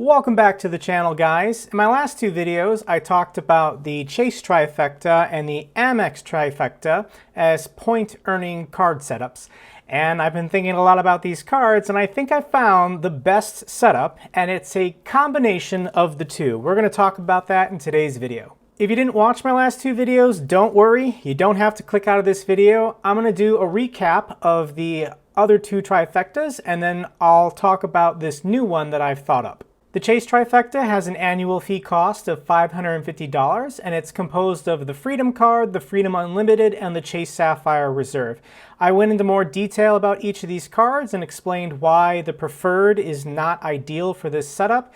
Welcome back to the channel, guys. In my last two videos, I talked about the Chase Trifecta and the Amex Trifecta as point-earning card setups. And I've been thinking a lot about these cards, and I think I found the best setup, and it's a combination of the two. We're going to talk about that in today's video. If you didn't watch my last two videos, don't worry. You don't have to click out of this video. I'm going to do a recap of the other two trifectas, and then I'll talk about this new one that I've thought up. The Chase Trifecta has an annual fee cost of $550, and it's composed of the Freedom Card, the Freedom Unlimited, and the Chase Sapphire Reserve. I went into more detail about each of these cards and explained why the Preferred is not ideal for this setup.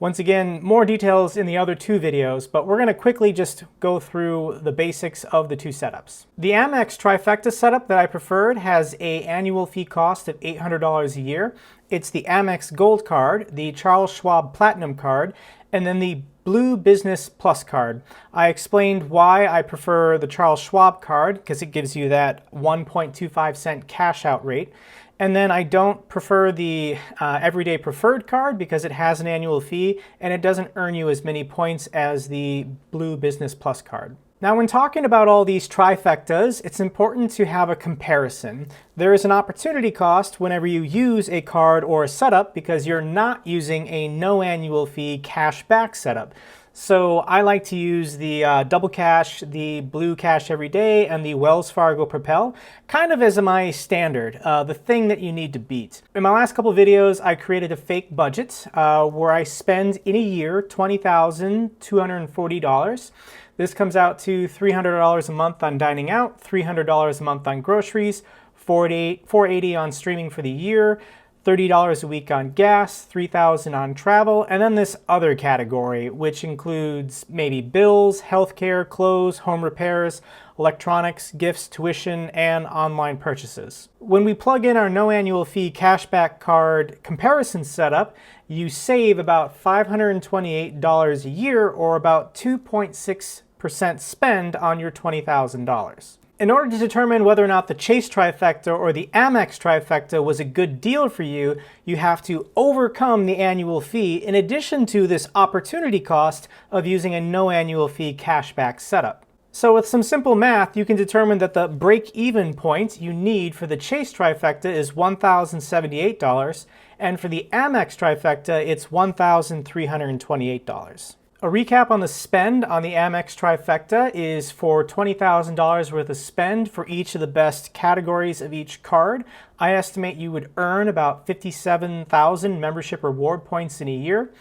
Once again, more details in the other two videos, but we're going to quickly just go through the basics of the two setups. The Amex Trifecta setup that I preferred has an annual fee cost of $800 a year. It's the Amex Gold card, the Charles Schwab Platinum card, and then the Blue Business Plus card. I explained why I prefer the Charles Schwab card, because it gives you that 1.25 cent cash out rate. And then I don't prefer the Everyday Preferred card because it has an annual fee and it doesn't earn you as many points as the Blue Business Plus card. Now, when talking about all these trifectas, it's important to have a comparison. There is an opportunity cost whenever you use a card or a setup because you're not using a no annual fee cash back setup. So I like to use the Double Cash, the Blue Cash Every Day, and the Wells Fargo Propel kind of as my standard, the thing that you need to beat. In my last couple videos, I created a fake budget where I spend in a year $20,240. This comes out to $300 a month on dining out, $300 a month on groceries, $480 on streaming for the year, $30 a week on gas, $3,000 on travel, and then this other category, which includes maybe bills, healthcare, clothes, home repairs, electronics, gifts, tuition, and online purchases. When we plug in our no annual fee cashback card comparison setup, you save about $528 a year, or about 2.6% spend on your $20,000. In order to determine whether or not the Chase Trifecta or the Amex Trifecta was a good deal for you, you have to overcome the annual fee in addition to this opportunity cost of using a no annual fee cashback setup. So with some simple math, you can determine that the break-even point you need for the Chase Trifecta is $1,078, and for the Amex Trifecta, it's $1,328. A recap on the spend on the Amex Trifecta is for $20,000 worth of spend for each of the best categories of each card. I estimate you would earn about 57,000 membership reward points in a year.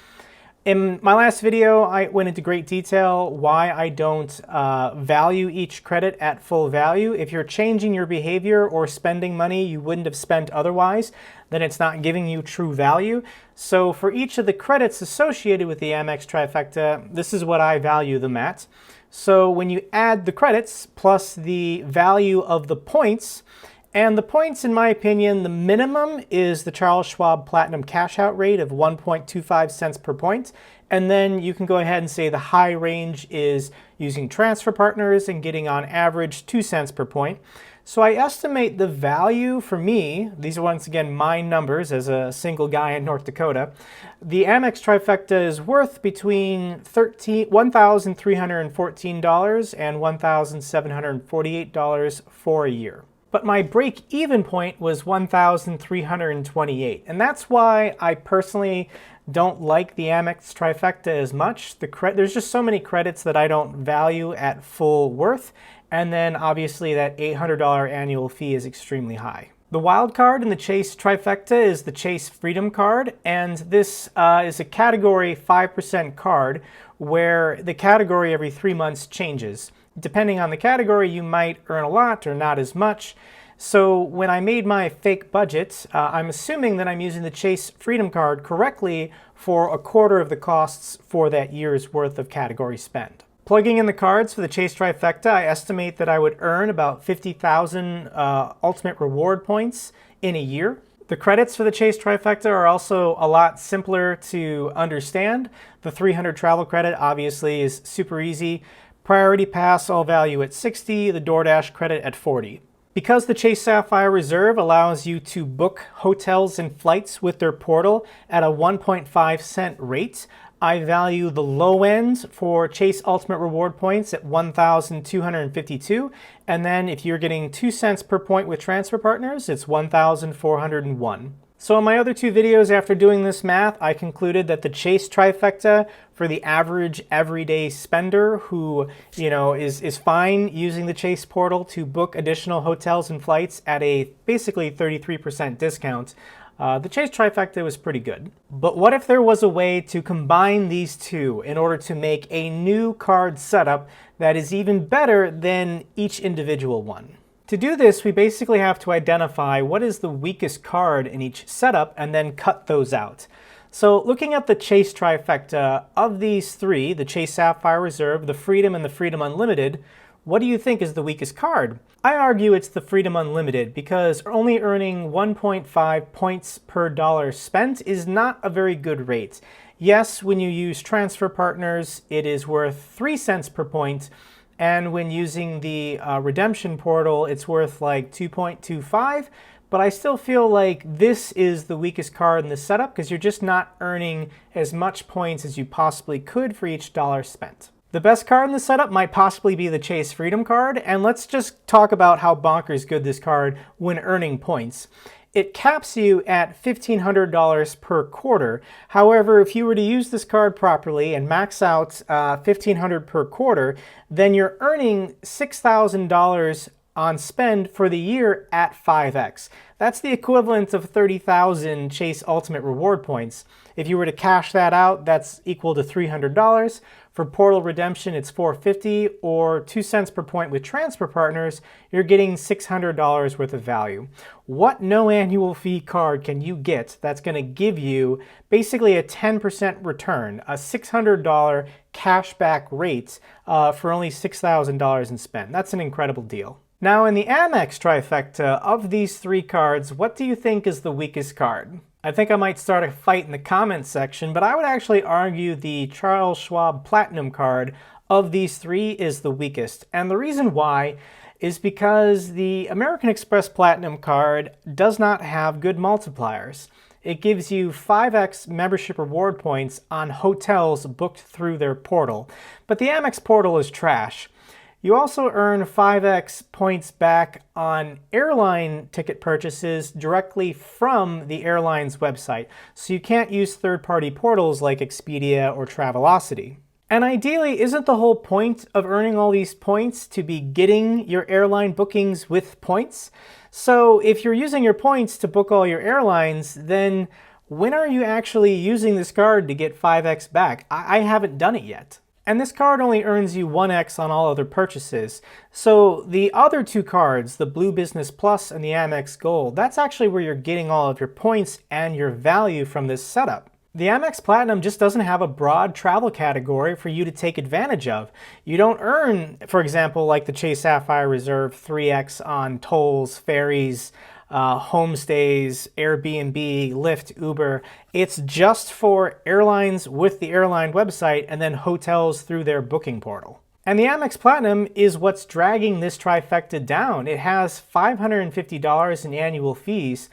In my last video, I went into great detail why I don't value each credit at full value. If you're changing your behavior or spending money you wouldn't have spent otherwise, then it's not giving you true value. So for each of the credits associated with the Amex Trifecta, this is what I value them at. So when you add the credits plus the value of the points, and the points, in my opinion, the minimum is the Charles Schwab Platinum cash out rate of 1.25 cents per point. And then you can go ahead and say the high range is using transfer partners and getting on average 2 cents per point. So I estimate the value for me, these are once again my numbers as a single guy in North Dakota, the Amex Trifecta is worth between $1,314 and $1,748 for a year. But my break-even point was $1,328, and that's why I personally don't like the Amex Trifecta as much. There's just so many credits that I don't value at full worth, and then obviously that $800 annual fee is extremely high. The wild card in the Chase Trifecta is the Chase Freedom card, and this is a category 5% card where the category every 3 months changes. Depending on the category, you might earn a lot or not as much. So when I made my fake budget, I'm assuming that I'm using the Chase Freedom card correctly for a quarter of the costs for that year's worth of category spend. Plugging in the cards for the Chase Trifecta, I estimate that I would earn about 50,000 ultimate reward points in a year. The credits for the Chase Trifecta are also a lot simpler to understand. The 300 travel credit obviously is super easy. Priority Pass all value at 60, the DoorDash credit at 40. Because the Chase Sapphire Reserve allows you to book hotels and flights with their portal at a 1.5-cent rate, I value the low end for Chase Ultimate Reward points at 1,252, and then if you're getting 2 cents per point with transfer partners, it's 1,401. So in my other two videos after doing this math, I concluded that the Chase Trifecta for the average everyday spender who, is fine using the Chase portal to book additional hotels and flights at a basically 33% discount. The Chase Trifecta was pretty good. But what if there was a way to combine these two in order to make a new card setup that is even better than each individual one? To do this, we basically have to identify what is the weakest card in each setup and then cut those out. So looking at the Chase Trifecta, of these three, the Chase Sapphire Reserve, the Freedom, and the Freedom Unlimited, what do you think is the weakest card? I argue it's the Freedom Unlimited because only earning 1.5 points per dollar spent is not a very good rate. Yes, when you use transfer partners, it is worth 3 cents per point, and when using the redemption portal, it's worth like 2.25, but I still feel like this is the weakest card in the setup because you're just not earning as much points as you possibly could for each dollar spent. The best card in the setup might possibly be the Chase Freedom card, and let's just talk about how bonkers good this card when earning points. It caps you at $1,500 per quarter. However, if you were to use this card properly and max out $1,500 per quarter, then you're earning $6,000 on spend for the year at 5x. That's the equivalent of 30,000 Chase Ultimate Reward points. If you were to cash that out, that's equal to $300. For portal redemption, it's $450, or 2 cents per point with transfer partners, you're getting $600 worth of value. What no annual fee card can you get that's going to give you basically a 10% return, a $600 cashback rate for only $6,000 in spend? That's an incredible deal. Now in the Amex Trifecta, of these three cards, what do you think is the weakest card? I think I might start a fight in the comments section, but I would actually argue the Charles Schwab Platinum card of these three is the weakest. And the reason why is because the American Express Platinum card does not have good multipliers. It gives you 5x membership reward points on hotels booked through their portal. But the Amex portal is trash. You also earn 5x points back on airline ticket purchases directly from the airline's website, so you can't use third-party portals like Expedia or Travelocity. And ideally, isn't the whole point of earning all these points to be getting your airline bookings with points? So if you're using your points to book all your airlines, then when are you actually using this card to get 5x back? I haven't done it yet. And this card only earns you 1x on all other purchases. So the other two cards, the Blue Business Plus and the Amex Gold, that's actually where you're getting all of your points and your value from this setup. The Amex Platinum just doesn't have a broad travel category for you to take advantage of. You don't earn, for example, like the Chase Sapphire Reserve, 3x on tolls, ferries, homestays, Airbnb, Lyft, Uber. It's just for airlines with the airline website and then hotels through their booking portal. And the Amex Platinum is what's dragging this trifecta down. It has $550 in annual fees.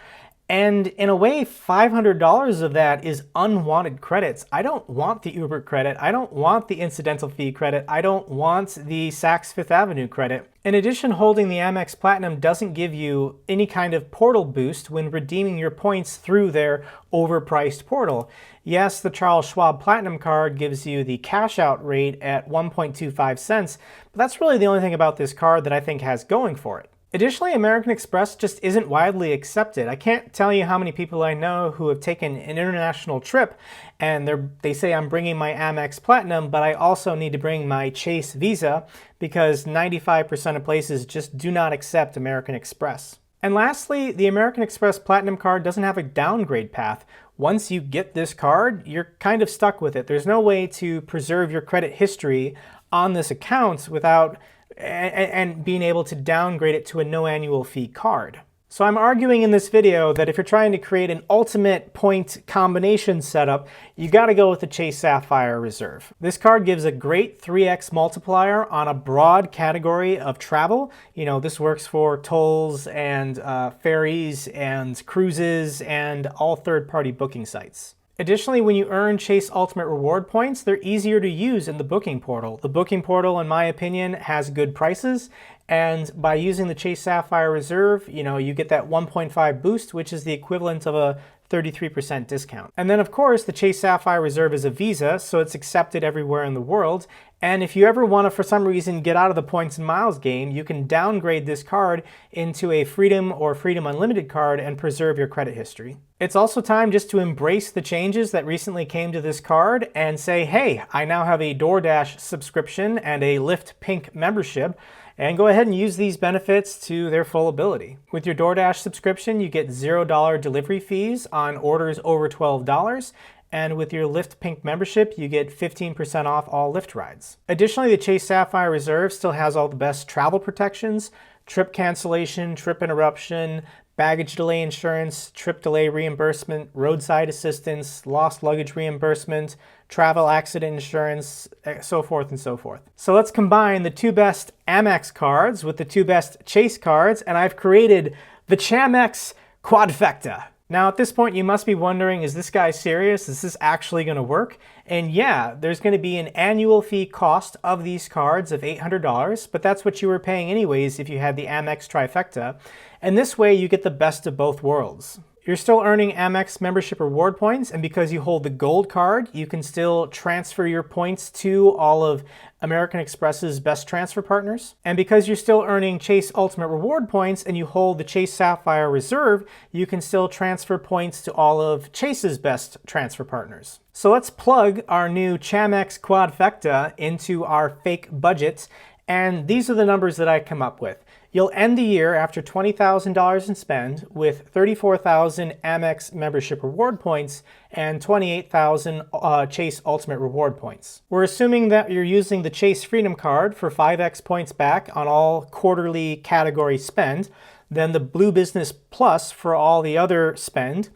And in a way, $500 of that is unwanted credits. I don't want the Uber credit. I don't want the incidental fee credit. I don't want the Saks Fifth Avenue credit. In addition, holding the Amex Platinum doesn't give you any kind of portal boost when redeeming your points through their overpriced portal. Yes, the Charles Schwab Platinum card gives you the cash out rate at 1.25 cents, but that's really the only thing about this card that I think has going for it. Additionally, American Express just isn't widely accepted. I can't tell you how many people I know who have taken an international trip and they say I'm bringing my Amex Platinum, but I also need to bring my Chase Visa because 95% of places just do not accept American Express. And lastly, the American Express Platinum card doesn't have a downgrade path. Once you get this card, you're kind of stuck with it. There's no way to preserve your credit history on this account without and being able to downgrade it to a no annual fee card. So I'm arguing in this video that if you're trying to create an ultimate point combination setup, you got to go with the Chase Sapphire Reserve. This card gives a great 3x multiplier on a broad category of travel. You know, this works for tolls and ferries and cruises and all third-party booking sites. Additionally, when you earn Chase Ultimate Reward points, they're easier to use in the booking portal. The booking portal, in my opinion, has good prices, and by using the Chase Sapphire Reserve, you get that 1.5 boost, which is the equivalent of a 33% discount. And then, of course, the Chase Sapphire Reserve is a Visa, so it's accepted everywhere in the world. And if you ever want to, for some reason, get out of the points and miles game, you can downgrade this card into a Freedom or Freedom Unlimited card and preserve your credit history. It's also time just to embrace the changes that recently came to this card and say, hey, I now have a DoorDash subscription and a Lyft Pink membership, and go ahead and use these benefits to their full ability. With your DoorDash subscription, you get $0 delivery fees on orders over $12. And with your Lyft Pink membership, you get 15% off all Lyft rides. Additionally, the Chase Sapphire Reserve still has all the best travel protections: trip cancellation, trip interruption, baggage delay insurance, trip delay reimbursement, roadside assistance, lost luggage reimbursement, travel accident insurance, so forth and so forth. So let's combine the two best Amex cards with the two best Chase cards, and I've created the ChamEx Quadfecta. Now, at this point, you must be wondering, is this guy serious? Is this actually going to work? And yeah, there's going to be an annual fee cost of these cards of $800, but that's what you were paying anyways if you had the Amex Trifecta. And this way, you get the best of both worlds. You're still earning Amex membership reward points, and because you hold the gold card, you can still transfer your points to all of American Express's best transfer partners. And because you're still earning Chase Ultimate Reward points and you hold the Chase Sapphire Reserve, you can still transfer points to all of Chase's best transfer partners. So let's plug our new ChamEx Quadfecta into our fake budget, and these are the numbers that I come up with. You'll end the year after $20,000 in spend with 34,000 Amex membership reward points and 28,000 Chase Ultimate Reward points. We're assuming that you're using the Chase Freedom Card for 5x points back on all quarterly category spend, then the Blue Business Plus for all the other spend,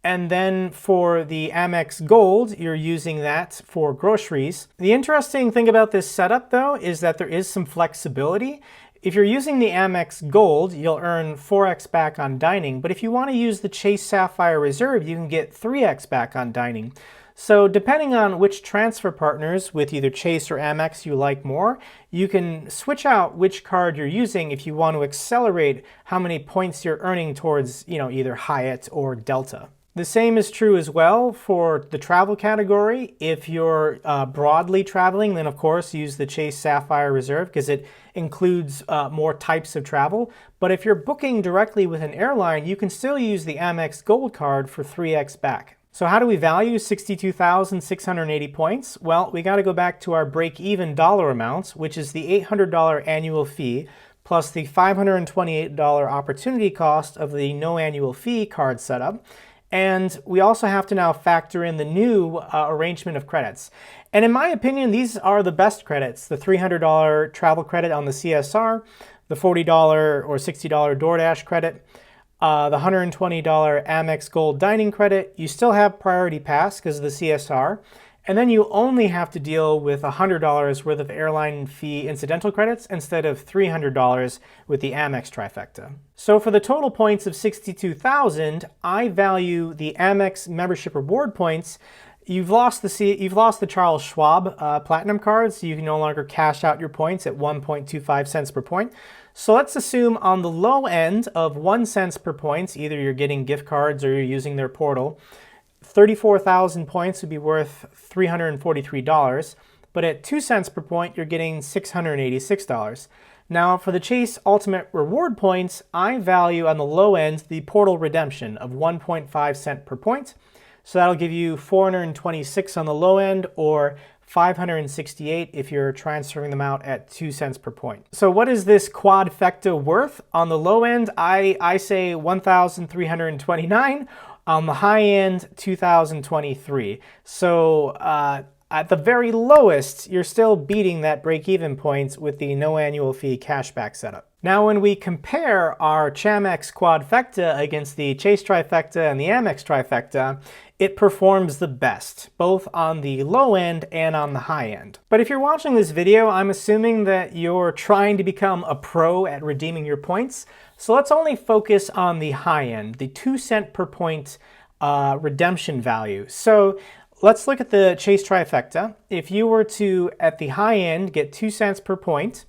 and then for the Amex Gold, you're using that for groceries. The interesting thing about this setup, though, is that there is some flexibility. If you're using the Amex Gold, you'll earn 4x back on dining, but if you want to use the Chase Sapphire Reserve, you can get 3x back on dining. So depending on which transfer partners with either Chase or Amex you like more, you can switch out which card you're using if you want to accelerate how many points you're earning towards, either Hyatt or Delta. The same is true as well for the travel category. If you're broadly traveling, then of course use the Chase Sapphire Reserve because it includes more types of travel. But if you're booking directly with an airline, you can still use the Amex Gold card for 3x back. So how do we value 62,680 points? Well, we got to go back to our break-even dollar amounts, which is the $800 annual fee plus the $528 opportunity cost of the no annual fee card setup. And we also have to now factor in the new arrangement of credits. And in my opinion, these are the best credits: the $300 travel credit on the CSR, the $40 or $60 DoorDash credit, the $120 Amex Gold dining credit. You still have Priority Pass because of the CSR. And then you only have to deal with $100 worth of airline fee incidental credits instead of $300 with the Amex Trifecta. So for the total points of 62,000, I value the Amex membership reward points. You've lost the Charles Schwab Platinum card, so you can no longer cash out your points at 1.25 cents per point. So let's assume on the low end of 1 cent per point, either you're getting gift cards or you're using their portal, 34,000 points would be worth $343, but at 2 cents per point, you're getting $686. Now, for the Chase Ultimate Reward points, I value on the low end the portal redemption of 1.5 cent per point. So that'll give you 426 on the low end, or 568 if you're transferring them out at 2 cents per point. So what is this Quadfecta worth? On the low end, I say 1,329. On the high end, 2023. So at the very lowest, you're still beating that break-even point with the no annual fee cashback setup. Now, when we compare our ChamEx Quadfecta against the Chase Trifecta and the Amex Trifecta, it performs the best, both on the low end and on the high end. But if you're watching this video, I'm assuming that you're trying to become a pro at redeeming your points. So let's only focus on the high end, the 2 cent per point redemption value. So let's look at the Chase Trifecta. If you were to, at the high end, get 2 cents per point,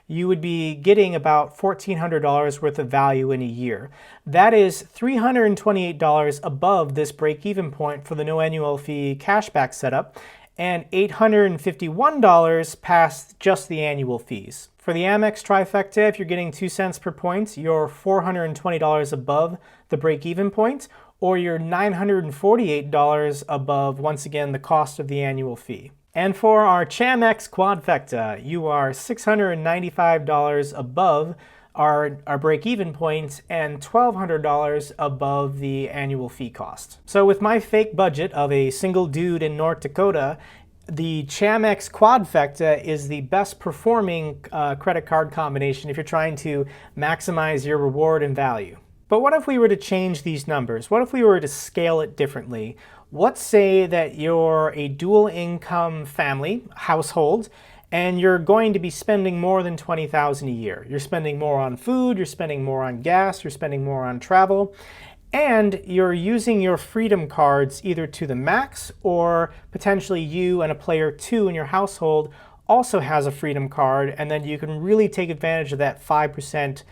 you would be getting about $1,400 worth of value in a year. That is $328 above this break-even point for the no annual fee cashback setup, and $851 past just the annual fees. For the Amex Trifecta, if you're getting 2 cents per point, you're $420 above the break-even point, or you're $948 above, once again, the cost of the annual fee. And for our ChamEx Quadfecta, you are $695 above our break-even point and $1,200 above the annual fee cost. So with my fake budget of a single dude in North Dakota, the ChamEx Quadfecta is the best performing credit card combination if you're trying to maximize your reward and value. But what if we were to change these numbers? What if we were to scale it differently? Let's say that you're a dual income family, household, and you're going to be spending more than $20,000 a year. You're spending more on food, you're spending more on gas, you're spending more on travel, and you're using your Freedom cards either to the max, or potentially you and a player 2 in your household also has a Freedom card, and then you can really take advantage of that 5%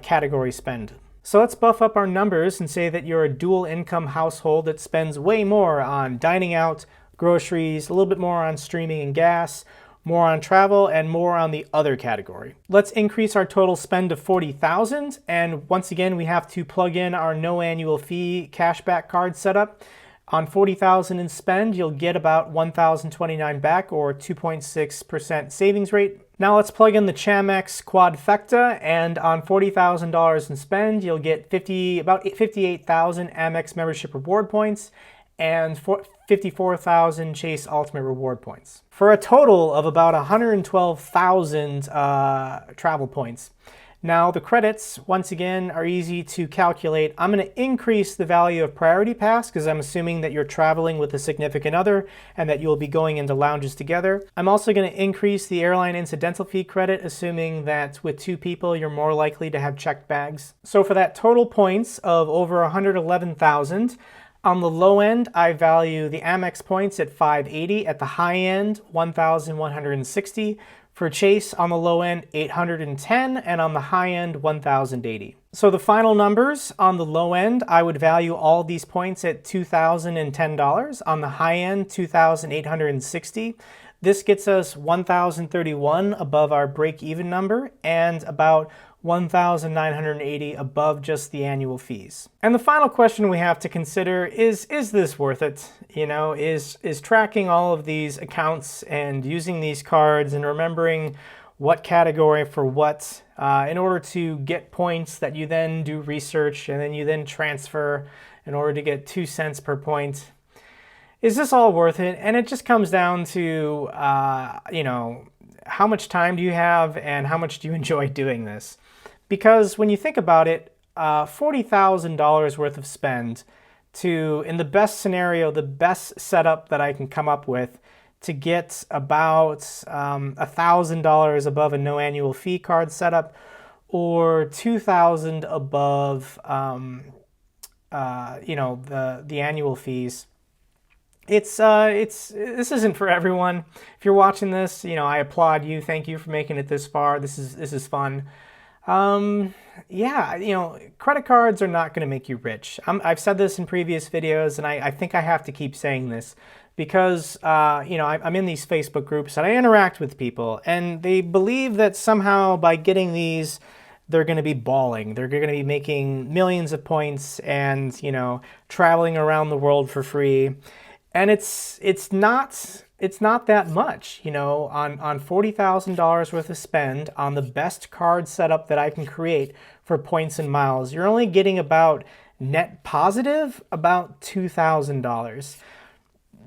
category spend. So let's buff up our numbers and say that you're a dual income household that spends way more on dining out, groceries, a little bit more on streaming and gas, more on travel, and more on the other category. Let's increase our total spend to $40,000, and once again we have to plug in our no annual fee cashback card setup. On $40,000 in spend, you'll get about $1,029 back, or 2.6% savings rate. Now let's plug in the ChamEx Quadfecta, and on $40,000 in spend, you'll get about 58,000 Amex membership reward points and 54,000 Chase Ultimate reward points, for a total of about 112,000 travel points. Now the credits, once again, are easy to calculate. I'm going to increase the value of Priority Pass because I'm assuming that you're traveling with a significant other and that you'll be going into lounges together. I'm also going to increase the airline incidental fee credit, assuming that with 2 people you're more likely to have checked bags. So for that total points of over 111,000, on the low end, I value the Amex points at 580. At the high end, 1,160. For Chase, on the low end, 810, and on the high end, 1,080. So the final numbers, on the low end, I would value all these points at $2,010. On the high end, 2,860. This gets us 1,031 above our break-even number and about 1,980 above just the annual fees. And the final question we have to consider is this worth it? You know, is tracking all of these accounts and using these cards and remembering what category for what in order to get points that you then do research and then you then transfer in order to get 2 cents per point. Is this all worth it? And it just comes down to, you know, how much time do you have and how much do you enjoy doing this? Because when you think about it, $40,000 worth of spend to, in the best scenario, the best setup that I can come up with to get about $1,000 above a no annual fee card setup, or $2,000 above, you know, the annual fees. This isn't for everyone. If you're watching this, you know, I applaud you. Thank you for making it this far. This is fun. Yeah, you know, credit cards are not going to make you rich. I've said this in previous videos, and I think I have to keep saying this because, you know, I'm in these Facebook groups and I interact with people, and they believe that somehow by getting these, they're going to be balling. They're going to be making millions of points and, you know, traveling around the world for free. And it's not that much, you know, on $40,000 worth of spend on the best card setup that I can create for points and miles. You're only getting about net positive about $2,000.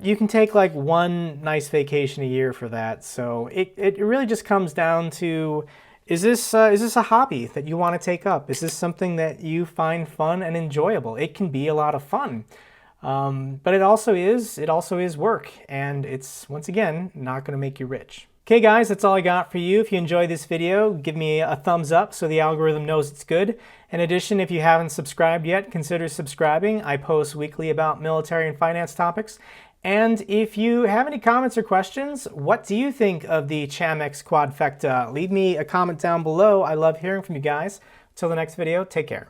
you can take like one nice vacation a year for that. So it really just comes down to, is this a hobby that you want to take up? Is this something that you find fun and enjoyable? It can be a lot of fun, but it also is work, and it's, once again, not going to make you rich. Okay guys, that's all I got for you. If you enjoyed this video, give me a thumbs up so the algorithm knows it's good. In addition, if you haven't subscribed yet, consider subscribing. I post weekly about military and finance topics. And if you have any comments or questions, what do you think of the ChamEx Quadfecta? Leave me a comment down below. I love hearing from you guys. Until the next video, take care.